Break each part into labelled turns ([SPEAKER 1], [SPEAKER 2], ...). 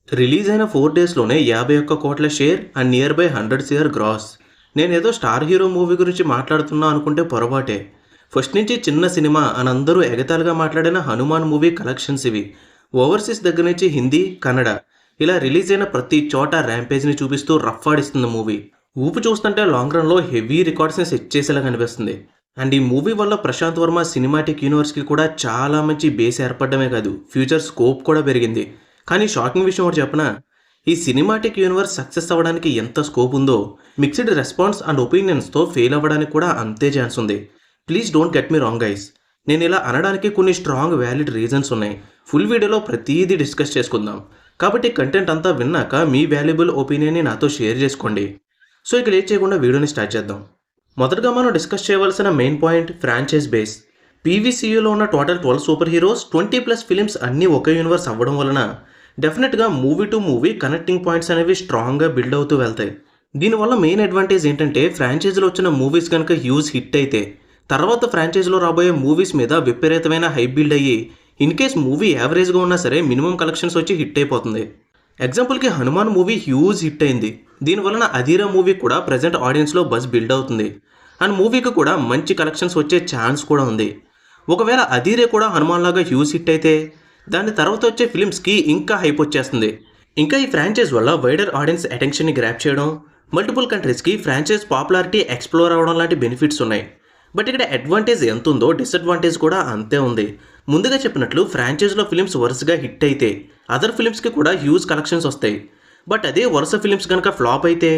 [SPEAKER 1] Release అయిన 4 డేస్‌లోనే 51 కోట్ల share and near by 100 CR gross. నేనేదో స్టార్ హీరో మూవీ గురించి మాట్లాడుతున్నా అనుకుంటే పొరపాటే. ఫస్ట్ నుంచి చిన్న సినిమా అని అందరూ ఎగతాళిగా మాట్లాడిన 'హనుమాన్' మూవీ కలెక్షన్స్ ఇవి. ఓవర్సీస్ దగ్గర నుంచి హిందీ, కన్నడ ఇలా రిలీజ్ అయిన ప్రతి చోట ర్యాంపేజ్‌ని చూపిస్తూ రఫ్ ఆడిస్తుంది మూవీ. ఊపు చూస్తుంటే లాంగ్ రన్‌లో హెవీ రికార్డ్స్‌ని సెట్ చేసేలా కనిపిస్తుంది. అండ్ ఈ మూవీ వల్ల ప్రశాంత్ వర్మ సినిమాటిక్ యూనివర్స్‌కి కూడా చాలా మంచి బేస్ ఏర్పడడమే కాదు, ఫ్యూచర్ స్కోప్ కూడా పెరిగింది. కానీ షాకింగ్ విషయం ఒకటి చెప్పనా, ఈ సినిమాటిక్ యూనివర్స్ సక్సెస్ అవ్వడానికి ఎంత స్కోప్ ఉందో, మిక్స్డ్ రెస్పాన్స్ అండ్ ఒపీనియన్స్తో ఫెయిల్ అవ్వడానికి కూడా అంతే ఛాన్స్ ఉంది. Please don't get me wrong guys. నేను ఇలా అనడానికి కొన్ని స్ట్రాంగ్ వ్యాలిడ్ రీజన్స్ ఉన్నాయి. ఫుల్ వీడియోలో ప్రతిదీ డిస్కస్ చేసుకుందాం. కాబట్టి కంటెంట్ అంతా విన్నాక మీ వాల్యుబుల్ ఒపీనియన్ని నాతో షేర్ చేసుకోండి. సో ఇక లేట్ చేయకుండా వీడియోని స్టార్ట్ చేద్దాం. మొదటగా మనం డిస్కస్ చేయవలసిన మెయిన్ పాయింట్ ఫ్రాంచైజ్ బేస్. పీవీసీయూలో ఉన్న టోటల్ 12 సూపర్ హీరోస్, 20+ ఫిలిమ్స్ అన్నీ ఒకే యూనివర్స్ అవ్వడం వలన డెఫినెట్గా movie to movie connecting points అనేవి స్ట్రాంగ్గా బిల్డ్ అవుతూ వెళ్తాయి. దీనివల్ల మెయిన్ అడ్వాంటేజ్ ఏంటంటే, ఫ్రాంచైజీలో వచ్చిన మూవీస్ కనుక హ్యూజ్ హిట్ అయితే తర్వాత ఫ్రాంచైజీలో రాబోయే మూవీస్ మీద విపరీతమైన హైప్ బిల్డ్ అయ్యి ఇన్ కేస్ మూవీ యావరేజ్గా ఉన్నా సరే మినిమం కలెక్షన్స్ వచ్చి హిట్ అయిపోతుంది. ఎగ్జాంపుల్కి 'హనుమాన్' మూవీ హ్యూజ్ హిట్ అయింది. దీనివలన 'అధీరా' మూవీ కూడా ప్రజెంట్ ఆడియన్స్లో బజ్ బిల్డ్ అవుతుంది. అండ్ మూవీకి కూడా మంచి కలెక్షన్స్ వచ్చే ఛాన్స్ కూడా ఉంది. ఒకవేళ 'అధీరే' కూడా 'హనుమాన్' లాగా హ్యూజ్ హిట్ అయితే దాని తర్వాత వచ్చే ఫిలిమ్స్కి ఇంకా హైప్ వచ్చేస్తుంది. ఇంకా ఈ ఫ్రాంచైజ్ వల్ల వైడర్ ఆడియన్స్ అటెన్షన్ని గ్రాప్ చేయడం, మల్టిపుల్ కంట్రీస్కి ఫ్రాంచైజ్ పాపులారిటీ ఎక్స్ప్లోర్ అవ్వడం లాంటి బెనిఫిట్స్ ఉన్నాయి. బట్ ఇక్కడ అడ్వాంటేజ్ ఎంత ఉందో డిసడ్వాంటేజ్ కూడా అంతే ఉంది. ముందుగా చెప్పినట్లు ఫ్రాంచైజ్లో ఫిలిమ్స్ వరుసగా హిట్ అయితే అదర్ ఫిలిమ్స్కి కూడా హ్యూజ్ కలెక్షన్స్ వస్తాయి. బట్ అదే వరుస ఫిలిమ్స్ కనుక ఫ్లాప్ అయితే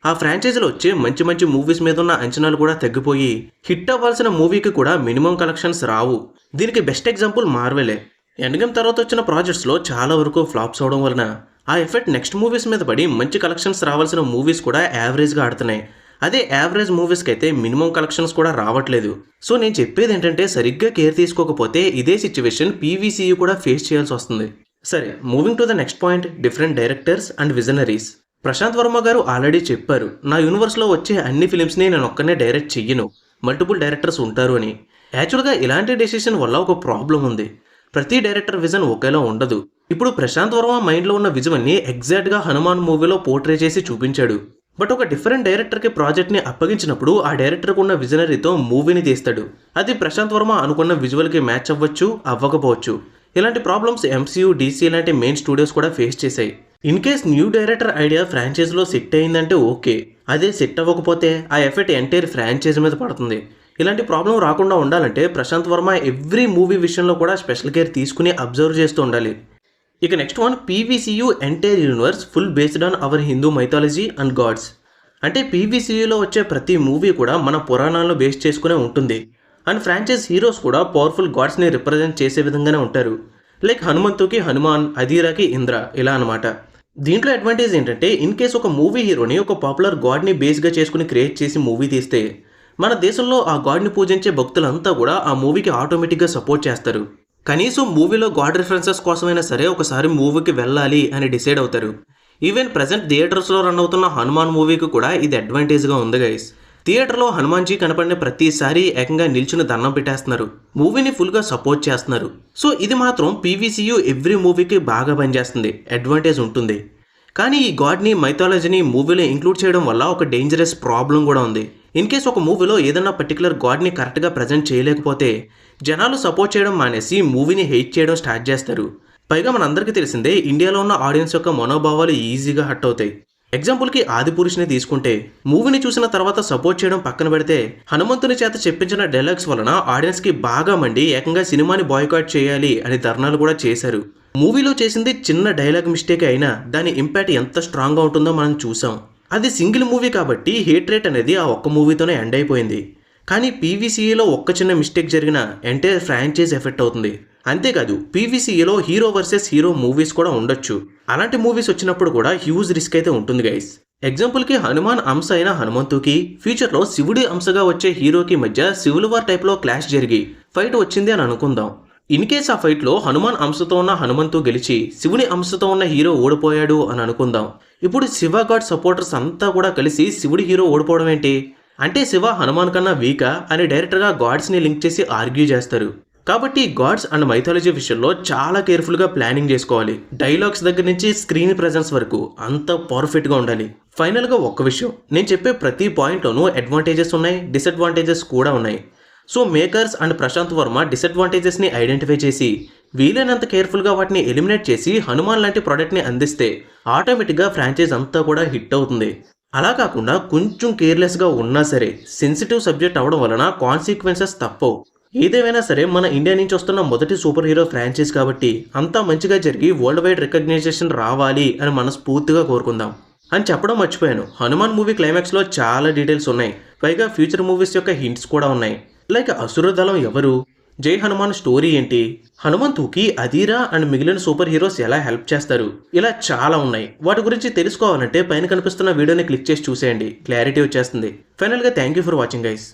[SPEAKER 1] ఆ ఫ్రాంచైజీలో వచ్చే మంచి మంచి మూవీస్ మీద ఉన్న అంచనాలు కూడా తగ్గిపోయి హిట్ అవ్వాల్సిన మూవీకి కూడా మినిమం కలెక్షన్స్ రావు. దీనికి బెస్ట్ ఎగ్జాంపుల్ మార్వెలే. ఎండ్ గేమ్ తర్వాత వచ్చిన ప్రాజెక్ట్స్లో చాలా వరకు ఫ్లాప్స్ అవడం వలన ఆ ఎఫెక్ట్ నెక్స్ట్ మూవీస్ మీద పడి మంచి కలెక్షన్స్ రావాల్సిన మూవీస్ కూడా యావరేజ్గా ఆడుతున్నాయి. అదే యావరేజ్ మూవీస్కి అయితే మినిమం కలెక్షన్స్ కూడా రావట్లేదు. సో నేను చెప్పేది ఏంటంటే, సరిగ్గా కేర్ తీసుకోకపోతే ఇదే సిచ్యువేషన్ పీవీసీయూ కూడా ఫేస్ చేయాల్సి వస్తుంది. సరే, moving to the next point, different directors and visionaries. Prashanth Varma garu already చెప్పారు, నా యూనివర్స్లో వచ్చే అన్ని ఫిలిమ్స్ని నేను ఒక్కనే డైరెక్ట్ చెయ్యను, మల్టిపుల్ డైరెక్టర్స్ ఉంటారు అని. యాక్చువల్గా ఇలాంటి డెసిషన్ వల్ల ఒక ప్రాబ్లం ఉంది. ప్రతి డైరెక్టర్ విజన్ ఒకేలా ఉండదు. ఇప్పుడు ప్రశాంత్ వర్మ మైండ్లో ఉన్న విజన్ని ఎగ్జాక్ట్గా 'హనుమాన్' మూవీలో పోర్ట్రే చేసి చూపించాడు. బట్ ఒక డిఫరెంట్ డైరెక్టర్కి ప్రాజెక్ట్ని అప్పగించినప్పుడు ఆ డైరెక్టర్కి ఉన్న విజనరీతో మూవీని తీస్తాడు. అది ప్రశాంత్ వర్మ అనుకున్న విజువల్కి మ్యాచ్ అవ్వచ్చు, అవ్వకపోవచ్చు. ఇలాంటి ప్రాబ్లమ్స్ ఎంసీయూ, డీసీ లాంటి మెయిన్ స్టూడియోస్ కూడా ఫేస్ చేశాయి. In case new director idea ఫ్రాంచైజ్లో సెట్ అయిందంటే ఓకే, అదే సెట్ అవ్వకపోతే ఆ ఎఫెక్ట్ ఎంటైర్ ఫ్రాంచైజ్ మీద పడుతుంది. ఇలాంటి ప్రాబ్లం రాకుండా ఉండాలంటే ప్రశాంత్ వర్మ ఎవ్రీ మూవీ విషయంలో కూడా స్పెషల్ కేర్ తీసుకుని అబ్జర్వ్ చేస్తూ ఉండాలి. ఇక next one, PVCU entire universe full based on our Hindu mythology and gods. అంటే పీవీసీయూలో వచ్చే ప్రతి మూవీ కూడా మన పురాణాలను బేస్ చేసుకునే ఉంటుంది. అండ్ ఫ్రాంచైజ్ హీరోస్ కూడా పవర్ఫుల్ గాడ్స్ని రిప్రజెంట్ చేసే విధంగానే ఉంటారు. లైక్ హనుమంతుకి హనుమాన్, అధీరాకి ఇంద్ర, ఇలా అనమాట. దీంట్లో అడ్వాంటేజ్ ఏంటంటే, ఇన్ కేస్ ఒక మూవీ హీరోని ఒక పాపులర్ గాడ్ని బేస్గా చేసుకుని క్రియేట్ చేసి మూవీ తీస్తే మన దేశంలో ఆ గాడ్ని పూజించే భక్తులంతా కూడా ఆ మూవీకి ఆటోమేటిక్గా సపోర్ట్ చేస్తారు. కనీసం మూవీలో గాడ్ రిఫరెన్సెస్ కోసమైనా సరే ఒకసారి మూవీకి వెళ్ళాలి అని డిసైడ్ అవుతారు. ఈవెన్ ప్రజెంట్ థియేటర్స్లో రన్ అవుతున్న 'హనుమాన్' మూవీకి కూడా ఇది అడ్వాంటేజ్గా ఉంది గైస్. థియేటర్లో హనుమాన్జీ కనపడిన ప్రతిసారి ఏకంగా నిల్చుని దండం పెట్టేస్తున్నారు, మూవీని ఫుల్గా సపోర్ట్ చేస్తున్నారు. సో ఇది మాత్రం పీవీసీయూ ఎవ్రీ మూవీకి బాగా పనిచేస్తుంది, అడ్వాంటేజ్ ఉంటుంది. కానీ ఈ గాడ్ని, మైథాలజీని మూవీలో ఇంక్లూడ్ చేయడం వల్ల ఒక డేంజరస్ ప్రాబ్లం కూడా ఉంది. ఇన్ కేస్ ఒక మూవీలో ఏదైనా పర్టికులర్ గాడ్ని కరెక్ట్గా ప్రజెంట్ చేయలేకపోతే జనాలు సపోర్ట్ చేయడం మానేసి మూవీని హెయిట్ చేయడం స్టార్ట్ చేస్తారు. పైగా మనందరికీ తెలిసిందే, ఇండియాలో ఉన్న ఆడియన్స్ యొక్క మనోభావాలు ఈజీగా హర్ట్ అవుతాయి. ఎగ్జాంపుల్కి 'ఆదిపురుష్'ని తీసుకుంటే మూవీని చూసిన తర్వాత సపోర్ట్ చేయడం పక్కన పెడితే, హనుమంతుని చేత చెప్పించిన డైలాగ్స్ వలన ఆడియన్స్కి బాగా మండి ఏకంగా సినిమాని బాయ్కాట్ చేయాలి అని ధర్నాలు కూడా చేశారు. మూవీలో చేసింది చిన్న డైలాగ్ మిస్టేక్ అయినా దాని ఇంపాక్ట్ ఎంత స్ట్రాంగ్గా ఉంటుందో మనం చూసాం. అది సింగిల్ మూవీ కాబట్టి హేట్ రేట్ అనేది ఆ ఒక్క మూవీతోనే ఎండ్ అయిపోయింది. కానీ పీవీసీఏలో ఒక్క చిన్న మిస్టేక్ జరిగిన ఎంటైర్ ఫ్రాంచైజ్ ఎఫెక్ట్ అవుతుంది. అంతేకాదు, పీవీసీఏలో హీరో వర్సెస్ హీరో మూవీస్ కూడా ఉండొచ్చు. అలాంటి మూవీస్ వచ్చినప్పుడు కూడా హ్యూజ్ రిస్క్ అయితే ఉంటుంది గైస్. ఎగ్జాంపుల్కి 'హనుమాన్' అంశ అయిన హనుమంతుకి ఫ్యూచర్లో శివుడి అంశగా వచ్చే హీరోకి మధ్య సివిల్ వార్ టైప్లో క్లాష్ జరిగి ఫైట్ వచ్చింది అని అనుకుందాం. ఇన్ కేస్ ఆ ఫైట్లో 'హనుమాన్' అంశతో ఉన్న హనుమంతు గెలిచి శివుని అంశతో ఉన్న హీరో ఓడిపోయాడు అని అనుకుందాం. ఇప్పుడు శివ గాడ్ సపోర్టర్స్ అంతా కూడా కలిసి శివుడి హీరో ఓడిపోవడం ఏంటి అంటే, శివ హనుమాన్ కన్నా వీకా అని డైరెక్టర్గా గాడ్స్ని లింక్ చేసి ఆర్గ్యూ చేస్తారు. కాబట్టి గాడ్స్ అండ్ మైథాలజీ విషయంలో చాలా కేర్ఫుల్గా ప్లానింగ్ చేసుకోవాలి. డైలాగ్స్ దగ్గర నుంచి స్క్రీన్ ప్రెజెన్స్ వరకు అంత పర్ఫెక్ట్గా ఉండాలి. ఫైనల్గా ఒక్క విషయం, నేను చెప్పే ప్రతి పాయింట్లోనూ అడ్వాంటేజెస్ ఉన్నాయి, డిసడ్వాంటేజెస్ కూడా ఉన్నాయి. So makers and Prashanth Varma డిసడ్వాంటేజెస్ని ఐడెంటిఫై చేసి వీలైనంత కేర్ఫుల్గా వాటిని ఎలిమినేట్ చేసి హనుమాన్ లాంటి ప్రోడక్ట్ని అందిస్తే ఆటోమేటిక్గా ఫ్రాంచైజ్ అంతా కూడా హిట్ అవుతుంది. అలా కాకుండా కొంచెం కేర్లెస్గా ఉన్నా సరే సెన్సిటివ్ సబ్జెక్ట్ అవడం వలన కాన్సిక్వెన్సెస్ తప్పవు. ఏదేమైనా సరే మన ఇండియా నుంచి వస్తున్న మొదటి సూపర్ హీరో ఫ్రాంచైజ్ కాబట్టి అంతా మంచిగా జరిగి వరల్డ్ వైడ్ రికగ్నైజేషన్ రావాలి అని మనస్ఫూర్తిగా కోరుకుందాం. అని చెప్పడం మర్చిపోయాను, హనుమాన్ మూవీ క్లైమాక్స్లో చాలా డీటెయిల్స్ ఉన్నాయి. పైగా ఫ్యూచర్ మూవీస్ యొక్క హింట్స్ కూడా ఉన్నాయి. లైక్ అసుర దళం ఎవరు, జై హనుమాన్ స్టోరీ ఏంటి, హనుమంతుకి అధీరా అండ్ మిగిలిన సూపర్ హీరోస్ ఎలా హెల్ప్ చేస్తారు, ఇలా చాలా ఉన్నాయి. వాటి గురించి తెలుసుకోవాలంటే పైన కనిపిస్తున్న వీడియోని క్లిక్ చేసి చూసేయండి, క్లారిటీ వచ్చేస్తుంది. ఫైనల్గా thank you for watching guys.